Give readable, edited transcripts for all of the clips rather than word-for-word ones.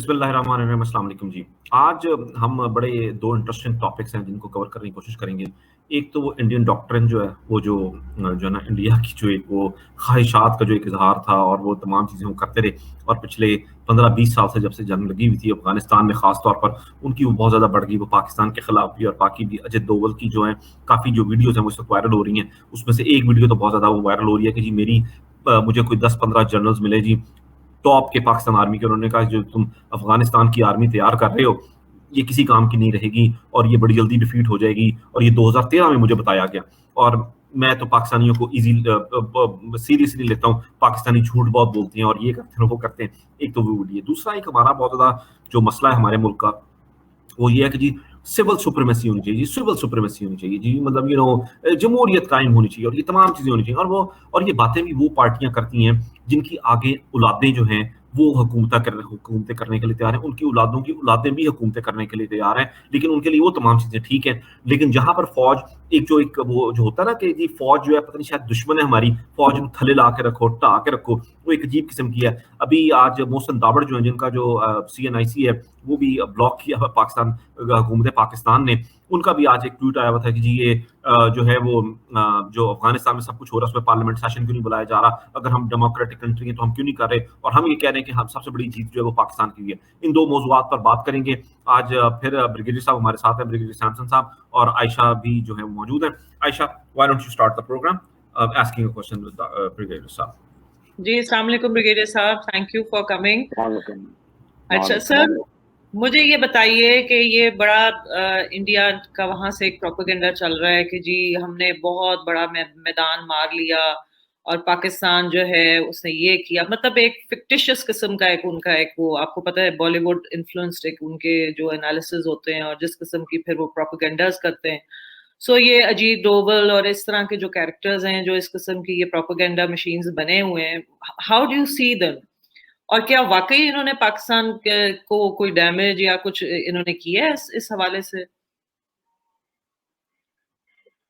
बिस्मिल्लाहिर्रहमानिर्रहीम, अस्सलाम वालेकुम जी। आज हम बड़े 2 इंटरेस्टिंग टॉपिक्स हैं जिनको कवर करने की कोशिश करेंगे। एक तो वो इंडियन डॉक्ट्रिन जो है, वो जो है ना इंडिया की जो एक वो ख़्वाहिशात का जो एक इज़हार था और वो तमाम चीज़ें वो करते रहे और पिछले 15-20 साल से जब से जंग लगी हुई थी अफ़गानिस्तान में ख़ास तौर पर, उनकी वो बहुत ज़्यादा बढ़ गई। वो पाकिस्तान के खिलाफ भी और बाकी भी अजय डोवल की जो है काफ़ी जो वीडियोज़ हैं वो इस वक़्त वायरल हो रही हैं। उसमें से एक वीडियो तो बहुत ज़्यादा वो वायरल हो रही है कि जी मुझे कोई 10-15 जनरल्स मिले जी टॉप के पाकिस्तान आर्मी के। उन्होंने कहा जो तुम अफगानिस्तान की आर्मी तैयार कर रहे हो ये किसी काम की नहीं रहेगी और ये बड़ी जल्दी डिफीट हो जाएगी, और ये 2013 में मुझे बताया गया। और मैं तो पाकिस्तानियों को सीरियसली लेता हूँ। पाकिस्तानी झूठ बहुत बोलते हैं और ये करते हैं वो करते हैं। एक तो वो लिए दूसरा एक हमारा बहुत ज्यादा जो मसला है हमारे मुल्क का, वो ये है कि जी सिविल सुप्रीमेसी होनी चाहिए, जी सिविल सुप्रीमेसी होनी चाहिए, जी मतलब जमहूरियत कायम होनी चाहिए और ये तमाम चीजें होनी चाहिए। और ये बातें भी वो पार्टियां करती हैं जिनकी आगे औलादें जो हैं वो हुकूमतें करने के लिए तैयार हैं, उनकी औलादों की औलादें भी हुकूमतें करने के लिए तैयार हैं, लेकिन उनके लिए वो तमाम चीजें ठीक हैं। लेकिन जहां पर फौज एक वो जो होता है ना कि जी फौज जो है पता नहीं शायद दुश्मन है हमारी, फौज को थले ला के रखो, ढा के रखो, वो एक अजीब किस्म की है। अभी आज मोहसिन दावड़ जो है जिनका जो CNIC है वो भी ब्लॉक किया हुआ पाकिस्तान हुकूमत पाकिस्तान ने। उनका भी आज एक ट्वीट आया हुआ था कि जी ये जो है वो जो अफगानिस्तान में सब कुछ हो रहा है उसमें पार्लियामेंट सेशन क्यों नहीं बुलाया जा रहा, अगर हम डेमोक्रेटिक कंट्री हैं तो हम क्यों नहीं कर रहे, और हम ये कह रहे हैं कि हम सबसे बड़ी जीत जो है वो पाकिस्तान की हुई है। इन दो मौजूआत पर बात करेंगे आज। फिर ब्रिगेडियर साहब हमारे साथ हैं, ब्रिगेडियर सैमसन साहब, और आयशा भी जो है वो मौजूद है। Ayesha, why don't you start the programme asking a question with brigadier साहब। जी, अस्सलाम वालेकुम ब्रिगेडियर साहब, थैंक यू फॉर कमिंग। अच्छा सर, मुझे ये बताइए कि ये बड़ा इंडिया का वहां से एक प्रोपेगेंडा चल रहा है कि जी हमने बहुत बड़ा मैदान मार लिया और पाकिस्तान जो है उसने ये किया, मतलब एक फिक्टिशियस किस्म का एक उनका एक वो आपको पता है बॉलीवुड इन्फ्लुएंस्ड एक उनके जो एनालिसिस होते हैं और जिस किस्म की फिर वो प्रोपेगेंडास करते हैं। सो ये अजीत डोवल और इस तरह के जो कैरेक्टर्स हैं जो इस किस्म की ये प्रोपेगेंडा मशीन्स बने हुए हैं, how do you see them? और क्या वाकई इन्होंने पाकिस्तान को कोई डैमेज या कुछ इन्होंने किया है इस हवाले से?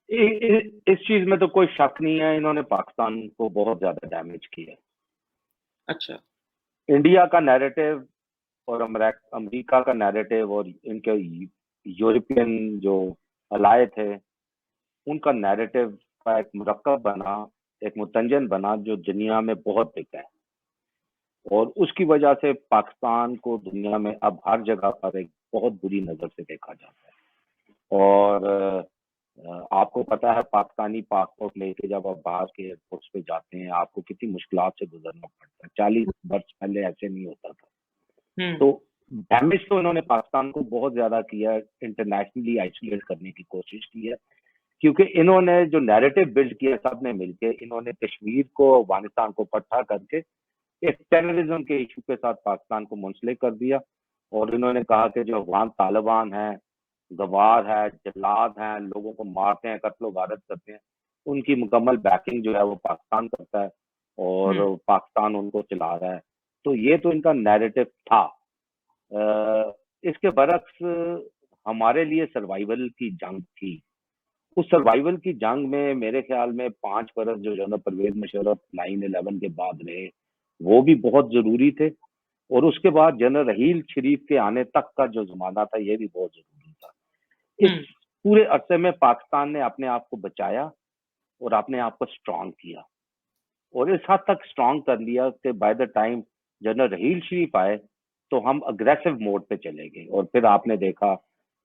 इस चीज में तो कोई शक नहीं है, इन्होंने पाकिस्तान को बहुत ज्यादा डैमेज किया। अच्छा, इंडिया का नैरेटिव और अमेरिका का नैरेटिव और इनके यूरोपियन जो अलाय थे उनका नैरेटिव का एक मुरक्कब बना, एक मुतंजन बना जो दुनिया में बहुत बिका है, और उसकी वजह से पाकिस्तान को दुनिया में अब हर जगह पर एक बहुत बुरी नजर से देखा जाता है। और आपको पता है पाकिस्तानी पासपोर्ट लेके जब आप बाहर के एयरपोर्ट्स पे जाते हैं आपको कितनी मुश्किलात से गुजरना पड़ता है। 40 वर्ष पहले ऐसे नहीं होता था। तो डैमेज तो इन्होंने पाकिस्तान को बहुत ज्यादा किया है, इंटरनेशनली आइसोलेट करने की कोशिश की है, क्योंकि इन्होंने जो नैरेटिव बिल्ड किया सबने मिलकर, इन्होंने कश्मीर को अफगानिस्तान को इकट्ठा करके एक टेररिज्म के इशू के साथ पाकिस्तान को मुंसलिक कर दिया। और इन्होंने कहा कि जो अफगान तालिबान है, गवार है, जल्लाद हैं, लोगों को मारते हैं, कत्लो गारत करते हैं, उनकी मुकम्मल बैकिंग जो है वो पाकिस्तान करता है और पाकिस्तान उनको चला रहा है। तो ये तो इनका नैरेटिव था। इसके बरक्स हमारे लिए सर्वाइवल की जंग थी। उस सर्वाइवल की जंग में मेरे ख्याल में 5 बरस जो जनरल परवेज मुशर्रफ 9/11 के बाद रहे वो भी बहुत जरूरी थे, और उसके बाद जनरल रहील शरीफ के आने तक का जो जमाना था ये भी बहुत जरूरी था। इस पूरे अरसे में पाकिस्तान ने अपने आप को बचाया और अपने आप को स्ट्रांग किया, और इस हद तक स्ट्रांग कर लिया कि by the time general Raheel Sharif आए तो हम अग्रेसिव मोड पे चले गए। और फिर आपने देखा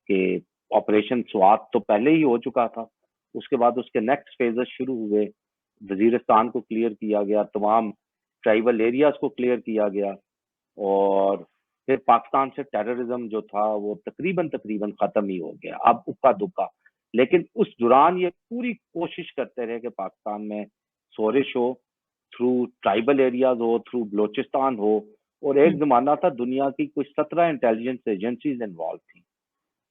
कि ऑपरेशन स्वात तो पहले ही हो चुका था, उसके बाद उसके नेक्स्ट फेजेस शुरू हुए, वजीरिस्तान को क्लियर किया गया, तमाम ट्राइबल एरियाज को क्लियर किया गया, और फिर पाकिस्तान से टेररिज्म जो था वो तकरीबन खत्म ही हो गया, अब उक्का दुक्का। लेकिन उस दौरान ये पूरी कोशिश करते रहे कि पाकिस्तान में सोरिश हो, थ्रू ट्राइबल एरियाज हो, थ्रू बलोचिस्तान हो, और एक जमाना था दुनिया की कुछ 17 इंटेलिजेंस एजेंसीज इन्वॉल्व थी,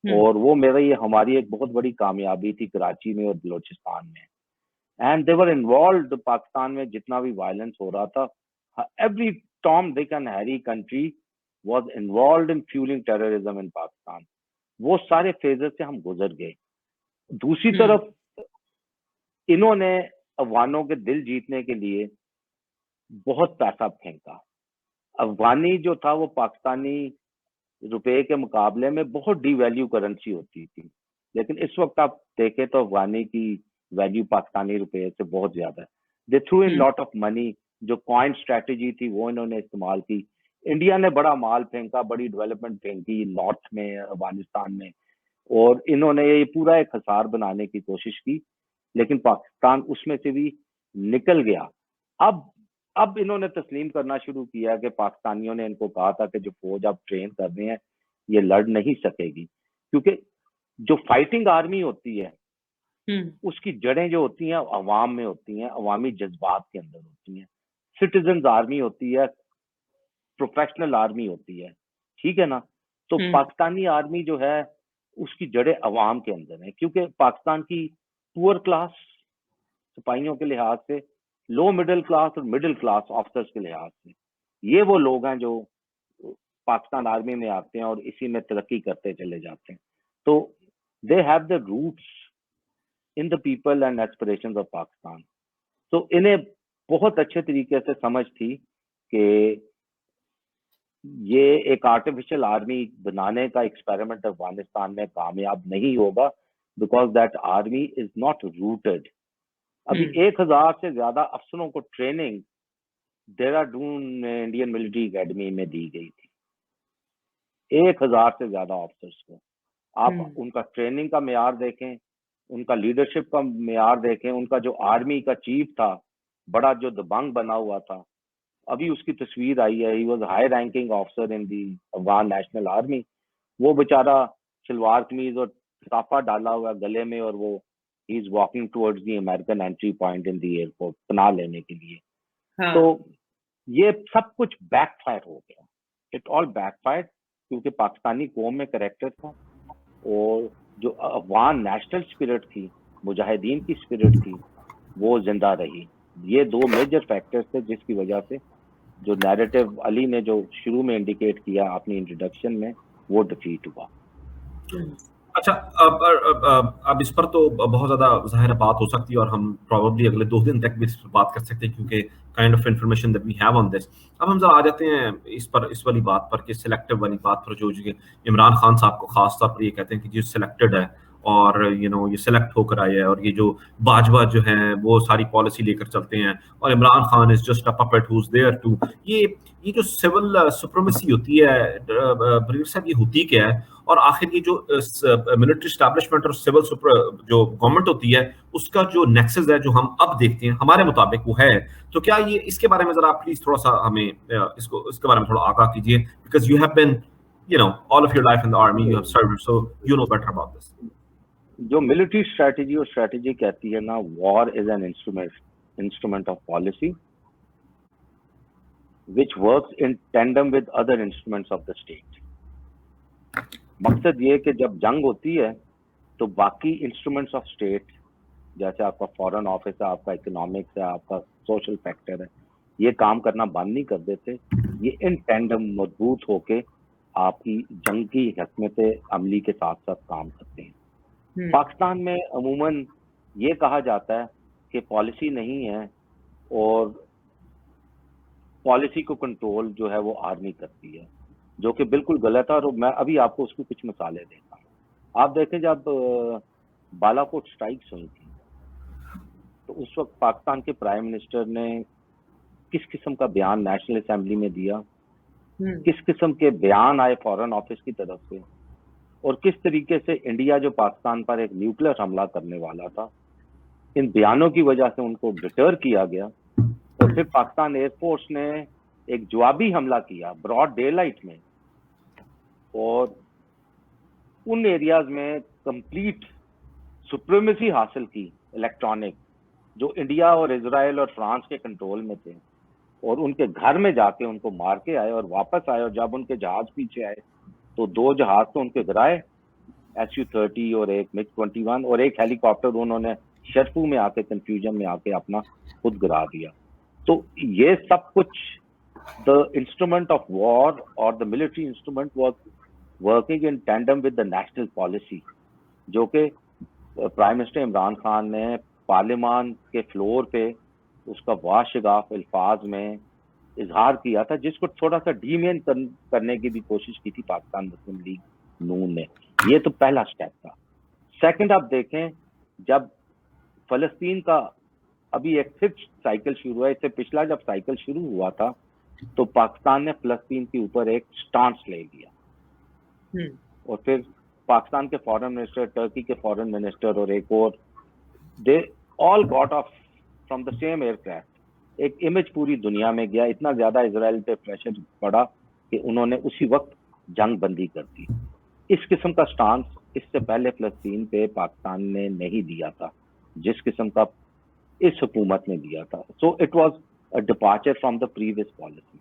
और वो हमारी एक बहुत बड़ी कामयाबी थी कराची में और बलोचिस्तान में। And they were involve, Pakistan में जितना भी वायलेंस हो रहा था, every Tom Dick and Harry country was involved in fuelling terrorism in Pakistan. वो सारे फेजेस से हम गुजर गए। दूसरी तरफ इन्होंने अफगानों के दिल जीतने के लिए बहुत पैसा फेंका। अफगानी जो था वो पाकिस्तानी रुपए के मुकाबले में बहुत डिवैल्यू करेंसी होती थी, लेकिन इस वक्त आप देखें तो अफगानी की वैल्यू पाकिस्तानी रुपए से बहुत ज्यादा है. They threw in lot of money. जो कॉइन स्ट्रेटेजी थी वो इन्होंने इस्तेमाल की. इंडिया ने बड़ा माल फेंका, बड़ी डेवलपमेंट फेंकी नॉर्थ में, अफगानिस्तान में, और इन्होंने ये पूरा एक हिसार बनाने की कोशिश की, लेकिन पाकिस्तान उसमें से भी निकल गया. अब इन्होंने तस्लीम करना शुरू किया कि पाकिस्तानियों ने इनको कहा था कि जो फौज आप ट्रेन कर रहे हैं ये लड़ नहीं सकेगी, क्योंकि जो फाइटिंग आर्मी होती है उसकी जड़ें जो होती हैं अवाम में होती हैं, अवामी जज्बात के अंदर होती हैं. सिटीजन आर्मी होती है, प्रोफेशनल आर्मी होती है, ठीक है ना. तो पाकिस्तानी आर्मी जो है उसकी जड़ें अवाम के अंदर है, क्योंकि पाकिस्तान की पुअर क्लास सिपाहियों के लिहाज से, लो मिडिल क्लास और मिडिल क्लास ऑफिसर्स के लिहाज से, ये वो लोग हैं जो पाकिस्तान आर्मी में आते हैं और इसी में तरक्की करते चले जाते हैं. तो they have the roots in the people and aspirations of Pakistan. तो इन्हें बहुत अच्छे तरीके से समझ थी कि ये एक आर्टिफिशियल आर्मी बनाने का एक्सपेरिमेंट अफगानिस्तान में कामयाब नहीं होगा, because that army is not rooted. अभी 1000 से ज्यादा अफसरों को training Dehradun Indian military academy में दी गई थी. 1000 से ज्यादा ऑफिसर्स को. आप उनका ट्रेनिंग का मेयार देखें, उनका लीडरशिप का मेयार देखें. उनका जो आर्मी का चीफ था, बड़ा जो दबंग बना हुआ था, अभी उसकी तस्वीर आई है. He was high ranking officer in the Afghan national army. वो बेचारा शलवार कमीज और साफा डाला हुआ गले में, और वो he is walking towards the American entry point in the airport पनाह लेने के लिए. तो ये सब कुछ बैकफायर हो गया. इट ऑल बैकफायर, क्योंकि पाकिस्तानी कौम में कैरेक्टर था, और जो अफगान नेशनल स्पिरिट थी, मुजाहिदीन की स्पिरिट थी, वो जिंदा रही. ये दो मेजर फैक्टर्स थे जिसकी वजह से जो नैरेटिव अली ने जो शुरू में इंडिकेट किया अपनी इंट्रोडक्शन में, वो डिफीट हुआ. अच्छा, अब इस पर तो बहुत ज्यादा जाहिर बात हो सकती है, और हम प्रोबेबली अगले 2 दिन तक भी इस पर बात कर सकते हैं, क्योंकि kind of information that we have on this. अब हम जरा आ जाते हैं इस वाली बात पर, कि सिलेक्टिव वाली बात पर, जो इमरान खान साहब को खास तौर पर ये कहते हैं कि जो सिलेक्टेड है, और ये सिलेक्ट होकर आए हैं, और ये जो बाजवा जो है वो सारी पॉलिसी लेकर चलते हैं, और Imran Khan is just a puppet who is there to. ये जो सिविल सुप्रीमेसी होती है, ब्रीर साहब, ये होती क्या है, और आखिर ये जो मिलिट्री एस्टैब्लिशमेंट और सिविल जो गवर्नमेंट होती है, उसका जो नेक्सस है, जो हम अब देखते हैं, हमारे मुताबिक वो है. तो क्या ये इसके बारे में जरा प्लीज थोड़ा सा हमें इसके बारे में थोड़ा आगाह कीजिए, because you have been all of your life in the army, you have served, so you know better about this. जो मिलिट्री स्ट्रेटेजी और स्ट्रेटेजी कहती है ना, war is an instrument of policy which works in tandem with other instruments of the state. मकसद ये कि जब जंग होती है तो बाकी इंस्ट्रूमेंट्स ऑफ स्टेट, जैसे आपका फॉरेन ऑफिस है, आपका इकोनॉमिक्स है, आपका सोशल फैक्टर है, ये काम करना बंद नहीं कर देते. ये इन टैंडम मजबूत होके आपकी जंग की हिकमत अमली के साथ साथ काम करते हैं. पाकिस्तान में अमूमन ये कहा जाता है कि पॉलिसी नहीं है, और पॉलिसी को कंट्रोल जो है वो आर्मी करती है, जो कि बिल्कुल गलत है. और मैं अभी आपको उसकी कुछ मिसालें देता हूँ. आप देखें, जब बालाकोट स्ट्राइक्स हुई थी, तो उस वक्त पाकिस्तान के प्राइम मिनिस्टर ने किस किस्म का बयान नेशनल असेंबली में दिया, किस किस्म के बयान आए फॉरेन ऑफिस की तरफ से, और किस तरीके से इंडिया जो पाकिस्तान पर एक न्यूक्लियर हमला करने वाला था, इन बयानों की वजह से उनको डिटर किया गया. और फिर पाकिस्तान एयरफोर्स ने एक जवाबी हमला किया ब्रॉड डे लाइट में, और उन एरियाज में कंप्लीट सुप्रीमेसी हासिल की इलेक्ट्रॉनिक, जो इंडिया और इजराइल और फ्रांस के कंट्रोल में थे, और उनके घर में जाके उनको मार के आए और वापस आए. और जब उनके जहाज पीछे आए तो 2 जहाज तो उनके गिराए, SU-30 और एक MiG-21, और एक हेलीकॉप्टर उन्होंने शरफू में आके कंफ्यूजन में आके अपना खुद गिरा दिया. तो ये सब कुछ द इंस्ट्रूमेंट ऑफ वॉर और the military instrument was working in tandem with the national policy, जो कि प्राइम मिनिस्टर इमरान खान ने पार्लियामान के फ्लोर पे उसका वाशगाफ अल्फाज में اظہار کیا تھا جس کو تھوڑا سا ڈیمین کرنے کی بھی کوشش کی تھی پاکستان مسلم لیگ نون نے. یہ تو پہلا سٹیپ تھا. سیکنڈ آپ دیکھیں جب فلسطین کا ابھی ایک ففتھ سائیکل شروع ہوا, اس سے پچھلا جب سائیکل شروع ہوا تھا تو پاکستان نے فلسطین کے اوپر ایک سٹانس لے لیا, اور پھر پاکستان کے فارن منسٹر, ٹرکی کے فارن منسٹر اور ایک اور, they all got off from the same aircraft. ایک امیج پوری دنیا میں گیا, اتنا زیادہ اسرائیل پہ پریشر پڑا کہ انہوں نے اسی وقت جنگ بندی کر دی. اس قسم کا سٹانس اس سے پہلے فلسطین پہ پاکستان نے نہیں دیا تھا جس قسم کا اس حکومت نے دیا تھا. So it was a departure from the previous policy.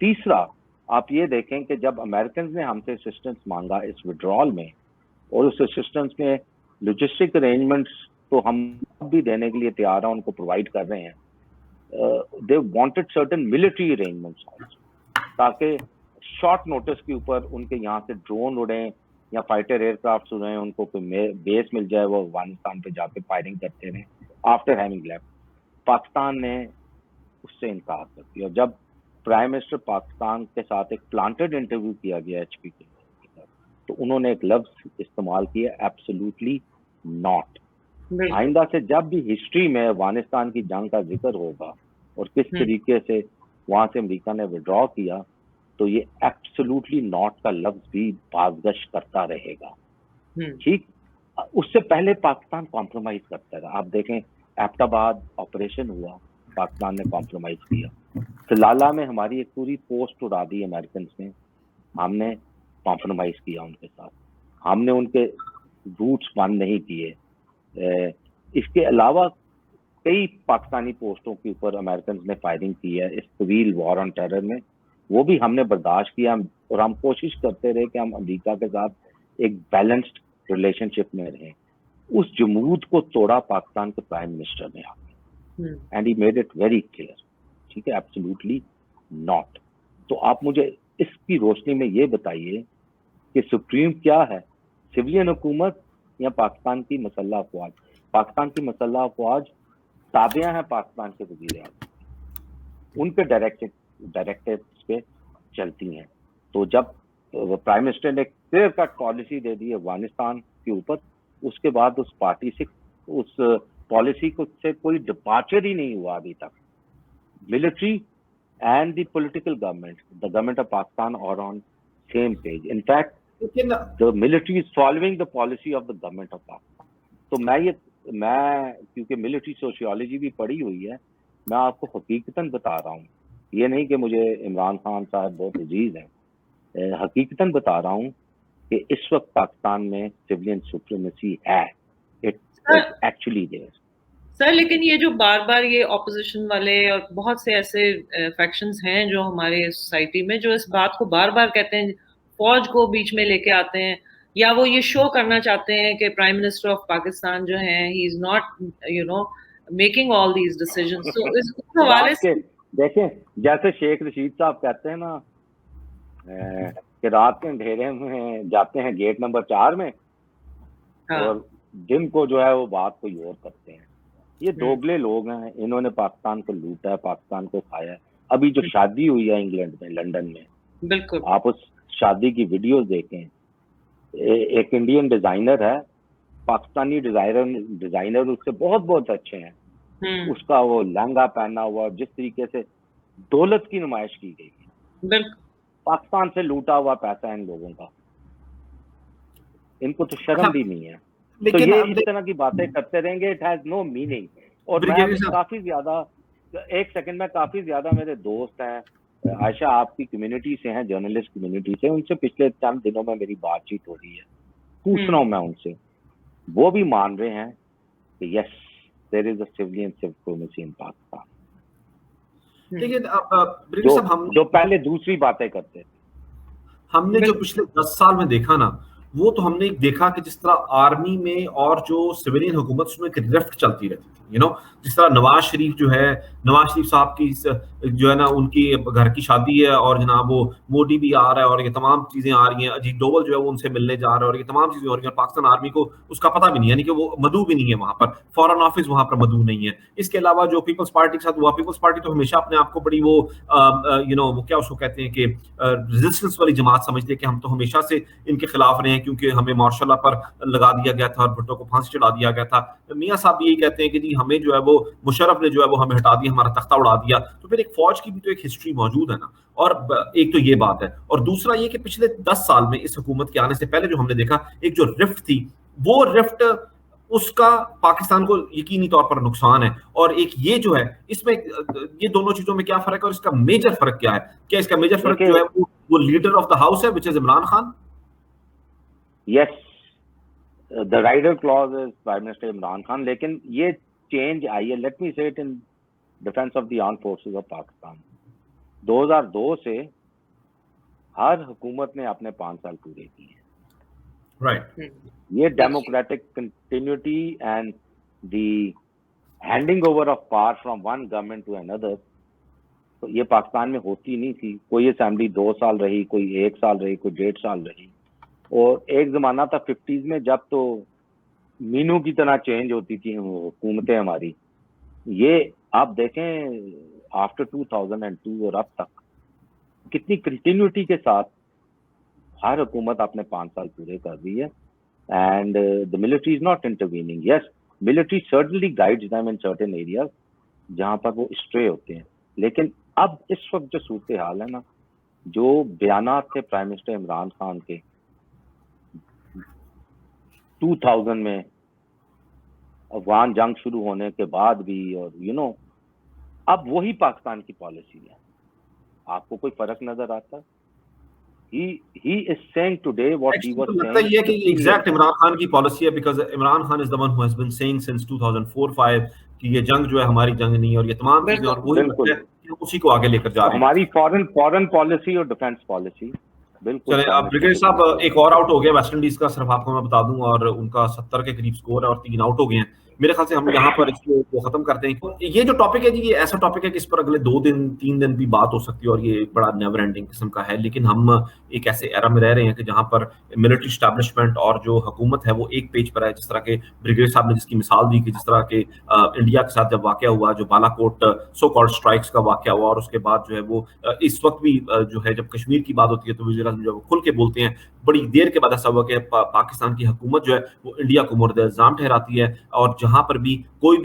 تیسرا آپ یہ دیکھیں کہ جب امریکنز نے ہم سے اسسٹنس مانگا اس وڈرال میں, اور اس اسسٹنس میں لاجسٹک ارینجمنٹس تو ہم بھی دینے کے لیے تیار ہیں, ان کو پرووائڈ کر رہے ہیں, they wanted certain military arrangements also, تاکہ شارٹ نوٹس کے اوپر ان کے یہاں سے ڈرون اڑیں یا فائٹر ایئر کرافٹ اڑیں, ان کو کوئی بیس مل جائے, وہ افغانستان پہ جا کے فائرنگ کرتے رہیں آفٹر ہیونگ لیفٹ. پاکستان نے اس سے انکار کر دیا. جب پرائم منسٹر پاکستان کے ساتھ ایک پلانٹڈ انٹرویو کیا گیا ایچ پی کے, تو انہوں نے ایک لفظ استعمال کیا, ایبسولوٹلی ناٹ. آئندہ سے جب بھی ہسٹری میں افغانستان کی جنگ کا ذکر ہوگا اور کس طریقے سے وہاں سے امریکہ نے وڈرا کیا, تو یہ ایبسولوٹلی ناٹ کا لفظ بھی بازگشت کرتا رہے گا. ٹھیک, اس سے پہلے پاکستان کمپرومائز کرتا رہا. آپ دیکھیں ایبٹ آباد آپریشن ہوا, پاکستان نے کمپرومائز کیا. سلالہ میں ہماری ایک پوری پوسٹ اڑا دی امریکنز نے, ہم نے کمپرومائز کیا ان کے ساتھ, ہم نے ان کے روٹس بند نہیں کیے. اس کے علاوہ کئی پاکستانی پوسٹوں کے اوپر امریکنز نے فائرنگ کی ہے اس طویل وار آن ٹیرر میں, وہ بھی ہم نے برداشت کیا, اور ہم کوشش کرتے رہے کہ ہم امریکہ کے ساتھ ایک بیلنسڈ ریلیشن شپ میں رہیں. اس جمود کو توڑا پاکستان کے پرائم منسٹر نے آ کے, and he made it very clear, ٹھیک ہے, ایبسولوٹلی ناٹ. تو آپ مجھے اس کی روشنی میں یہ بتائیے کہ سپریم کیا ہے, سویلین حکومت یا پاکستان کی مسلح افواج؟ پاکستان کی مسلح افواج تابعہ ہیں پاکستان کے وزیر اعظم, ان کے ڈائریکٹیوز پہ چلتی ہیں. تو جب پرائم منسٹر نے کلیئر کٹ پالیسی دے دی افغانستان کے اوپر, اس کے بعد اس پارٹی سے اس پالیسی کو سے کوئی ڈپارچر ہی نہیں ہوا ابھی تک. Military and the political government, the government of Pakistan are on same page. In fact the military is following the policy of the government of Pakistan. تو میں کیونکہ ملٹری سوشیولوجی بھی پڑھی ہوئی ہے, میں آپ کو حقیقتاً بتا رہا ہوں, یہ نہیں کہ مجھے عمران خان صاحب بہت عزیز ہیں, حقیقتاً بتا رہا ہوں کہ اس وقت پاکستان میں سویلین سپریمیسی ہے, اٹ ایکچولی دیر. سر لیکن یہ جو بار بار یہ اپوزیشن والے اور بہت سے ایسے فیکشنز ہیں جو ہمارے سوسائٹی میں جو اس بات کو بار بار کہتے ہیں, فوج کو بیچ میں لے کے آتے ہیں, یا وہ یہ شو کرنا چاہتے ہیں کہ پرائم منسٹر آف پاکستان جو ہیں he is not making all these decisions. تو اس حوالے سے دیکھیں جیسے شیخ رشید صاحب کہتے ہیں نا کہ رات کے اندھیرے میں جاتے ہیں گیٹ نمبر 4 میں, اور دن کو جو ہے وہ بات کوئی اور کرتے ہیں. یہ دوگلے لوگ ہیں, انہوں نے پاکستان کو لوٹا ہے, پاکستان کو کھایا ہے. ابھی جو شادی ہوئی ہے انگلینڈ میں, لنڈن میں, بالکل آپ اس شادی کی ویڈیوز دیکھیں, ایک انڈین ڈیزائنر ہے, پاکستانی ڈیزائنر اس سے بہت بہت اچھے ہیں, اس کا وہ لہنگا پہنا ہوا, جس طریقے سے دولت کی نمائش کی گئی ہے, پاکستان سے لوٹا ہوا پیسہ ہے ان لوگوں کا, ان کو تو شرم بھی نہیں ہے. تو یہ اس طرح کی باتیں کرتے رہیں گے, اٹ ہیز نو میننگ. اور میں کافی زیادہ, ایک سیکنڈ میں, کافی زیادہ میرے دوست ہیں, عائشہ آپ کی کمیونٹی سے ہیں, جرنلسٹ کمیونٹی سے, ان سے پچھلے چند دنوں میں میری بات چیت ہو رہی ہے, پوچھ رہا ہوں میں ان سے, وہ بھی مان رہے ہیں کہ یس دیر از اے سویلین سپریمیسی ان پاکستان. جو پہلے دوسری باتیں کرتے تھے, ہم نے جو پچھلے 10 سال میں دیکھا نا, وہ تو ہم نے دیکھا کہ جس طرح آرمی میں اور جو سویلین حکومت اس میں ایک رفٹ چلتی رہتی تھی، جس طرح نواز شریف جو ہے، نواز شریف صاحب کی جو ہے نا ان کی گھر کی شادی ہے اور جناب وہ مودی بھی آ رہا ہے اور یہ تمام چیزیں آ رہی ہیں، اجیت ڈوبل جو ہے وہ ان سے ملنے جا رہا ہے اور یہ تمام چیزیں ہو رہی ہیں، پاکستان آرمی کو اس کا پتہ بھی نہیں ہے، یعنی کہ وہ مدعو بھی نہیں ہے وہاں پر، فارن آفس وہاں پر مدعو نہیں ہے. اس کے علاوہ جو پیپلز پارٹی کے ساتھ ہوا، پیپلز پارٹی تو ہمیشہ اپنے آپ کو بڑی وہ وہ کیا اس کو کہتے ہیں کہ ریزسٹنس والی جماعت سمجھتے ہیں کہ ہم تو ہمیشہ سے ان کے خلاف رہے ہیں کیونکہ ہمیں مارشل لا پر لگا دیا گیا تھا اور بھٹو کو پھانسی چڑھا دیا گیا تھا. میاں صاحب بھی یہی کہتے ہیں کہ جی ہمیں جو ہے وہ مشرف نے جو ہے وہ ہمیں ہٹا دیا، ہمارا تختہ اڑا دیا. تو پھر ایک فوج کی بھی تو ایک ہسٹری موجود ہے نا. اور ایک تو یہ بات ہے، اور دوسرا یہ کہ پچھلے 10 سال میں اس حکومت کے آنے سے پہلے جو ہم نے دیکھا ایک جو رفٹ تھی، وہ رفٹ اس کا پاکستان کو یقینی طور پر نقصان ہے. اور ایک یہ جو ہے اس میں یہ دونوں چیزوں میں کیا فرق ہے اور اس کا میجر فرق کیا ہے؟ کیا اس کا میجر فرق جو ہے وہ لیڈر آف دا ہاؤس ہے وچ از عمران خان؟ یس، the rider clause is Prime Minister Imran Khan. لیکن یہ چینج آئی ہے، لیٹ می سے it in defence of the arm forces of Pakistan. 2002 سے ہر حکومت نے اپنے 5 سال پورے کیے ہیں. رائٹ. یہ democratic continuity and the handing over of power from one government to اندر، تو یہ پاکستان میں ہوتی نہیں تھی. کوئی اسمبلی 2 سال رہی، کوئی 1 سال رہی، کوئی 1.5 سال رہی. اور ایک زمانہ تھا 50s میں جب تو مینو کی طرح چینج ہوتی تھی حکومتیں ہماری. یہ آپ دیکھیں آفٹر 2002 اور اب تک کتنی کنٹینیوٹی کے ساتھ ہر حکومت اپنے 5 سال پورے کر رہی ہے. And the military is not intervening. Yes, military certainly guides them in certain areas جہاں پر وہ اسٹرے ہوتے ہیں. لیکن اب اس وقت جو صورتحال ہے نا، جو بیانات تھے پرائم منسٹر عمران خان کے 2000 میں افغان جنگ شروع ہونے کے بعد بھی، اور اب وہی پاکستان کی پالیسی ہے. آپ کو کوئی فرق نظر آتا؟ He is saying today what he was saying. لگتا ہے کہ ایگزیکٹ عمران خان کی پالیسی ہے، because Imran Khan is the one who has been saying since 2004-5 کہ یہ جنگ جو ہے ہماری جنگ نہیں، اور یہ تمام چیزیں، اور وہی لگتا ہے کہ اسی کو آگے لے کر جا رہے ہیں. ہماری فورن پالیسی اور ڈیفینس پالیسی بالکل. چلیں اب بریگیڈیئر صاحب ایک اور آؤٹ ہو گیا ویسٹ انڈیز کا، صرف آپ کو میں بتا دوں، اور ان کا 70 کے قریب سکور ہے اور 3 آؤٹ ہو گئے ہیں. میرے خیال سے ہم یہاں پر اس کو ختم کرتے ہیں. یہ جو ٹاپک ہے جی، یہ ایسا ٹاپک ہے کہ اس پر اگلے 2 دن 3 دن بھی بات ہو سکتی ہے، اور یہ بڑا نیور اینڈنگ قسم کا ہے. لیکن ہم ایک ایسے ایرا میں رہ رہے ہیں کہ جہاں پر ملٹری اسٹیبلشمنٹ اور جو حکومت ہے وہ ایک پیج پر ہے. جس طرح کے بریگیڈیئر صاحب نے جس کی مثال دی کہ جس طرح کے انڈیا کے ساتھ جب واقعہ ہوا، جو بالا کوٹ سو کالڈ اسٹرائکس کا واقعہ ہوا، اور اس کے بعد جو ہے وہ اس وقت بھی جو ہے جب کشمیر کی بات ہوتی ہے تو وزیر اعظم جو کھل کے بولتے ہیں. بڑی دیر کے بعد ایسا ہوا کہ پاکستان کی حکومت جو ہے وہ انڈیا کو مورد الزام ٹھہراتی ہے، اور جہاں پر بھی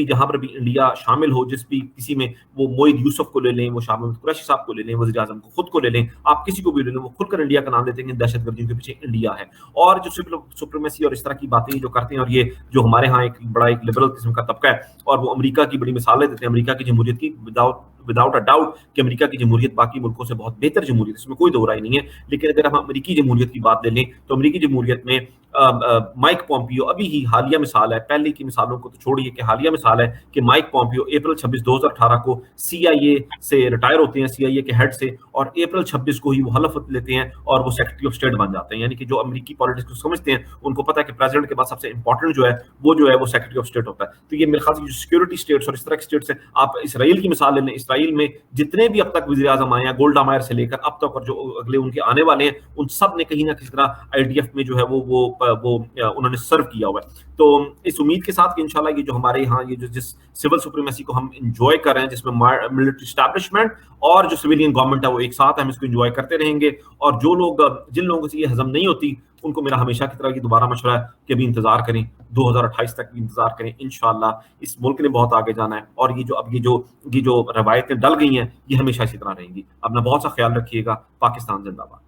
جہاں پر بھی انڈیا شامل ہو، جس بھی کسی میں، وہ معید یوسف کو لے لیں، وہ شاہ محمود قریشی صاحب کو لے لیں، وزیر اعظم کو خود کو لے لیں، آپ کسی کو بھی لے لیں، وہ کھل کر انڈیا کا نام لیتے ہیں کہ دہشت گردیوں کے پیچھے انڈیا ہے. اور جو سپریمیسی اور اس طرح کی باتیں جو کرتے ہیں، اور یہ جو ہمارے ہاں ایک بڑا ایک لبرل قسم کا طبقہ ہے، اور وہ امریکہ کی بڑی مثالیں دیتے ہیں، امریکہ کی جمہوریت کی وداؤٹ اے ڈاؤٹ کہ امریکہ کی جمہوریت باقی ملکوں سے بہت بہتر جمہوریت، اس میں کوئی دو رائے نہیں ہے. لیکن اگر ہم امریکی جمہوریت کی بات لے لیں تو امریکی جمہوریت میں مائک پومپیو ابھی ہی حالیہ مثال ہے، پہلے کی مثالوں کو تو چھوڑیے کہ حالیہ مثال ہے کہ مائک پومپیو اپریل 26 2018 کو CIA سے ریٹائر ہوتے ہیں، CIA کے ہیڈ سے، اور اپریل 26 کو ہی وہ حلف لیتے ہیں اور وہ سیکرٹری آف اسٹیٹ بن جاتے ہیں. یعنی کہ جو امریکی پالیٹکس کو سمجھتے ہیں ان کو پتا ہے کہ پریزیڈنٹ کے بعد سب سے امپورٹنٹ جو ہے وہ سیکرٹری آف اسٹیٹ ہوتا ہے. تو یہ میرے خیال سے جو سیکورٹی اسٹیٹس اور اس طرح کی اسٹیٹس ہیں، آپ اسرائیل کی مثال لے لیں. اسرائیل میں جتنے بھی اب تک وزیر اعظم آئے ہیں، گولڈا مائر سے لے کر اب تک، اور جو اگلے ان کے آنے والے ہیں، ان سب نے کہیں نہ کسی طرح IDF میں جو ہے وہ انہوں نے سرو کیا ہوا ہے. تو اس امید کے ساتھ کہ انشاءاللہ یہ جو ہمارے یہاں یہ جو جس سول سپریمیسی کو ہم انجوائے کر رہے ہیں، جس میں ملٹری اسٹیبلشمنٹ اور جو سویلین گورنمنٹ ہے وہ ایک ساتھ، ہم اس کو انجوائے کرتے رہیں گے. اور جن لوگوں سے یہ ہضم نہیں ہوتی ان کو میرا ہمیشہ کی طرح کی دوبارہ مشورہ ہے کہ ابھی انتظار کریں، 2028 تک بھی انتظار کریں. انشاءاللہ اس ملک نے بہت آگے جانا ہے، اور یہ جو روایتیں ڈل گئی ہیں یہ ہمیشہ اسی طرح رہیں گی. اپنا بہت سا خیال رکھیے گا. پاکستان زندہ باد.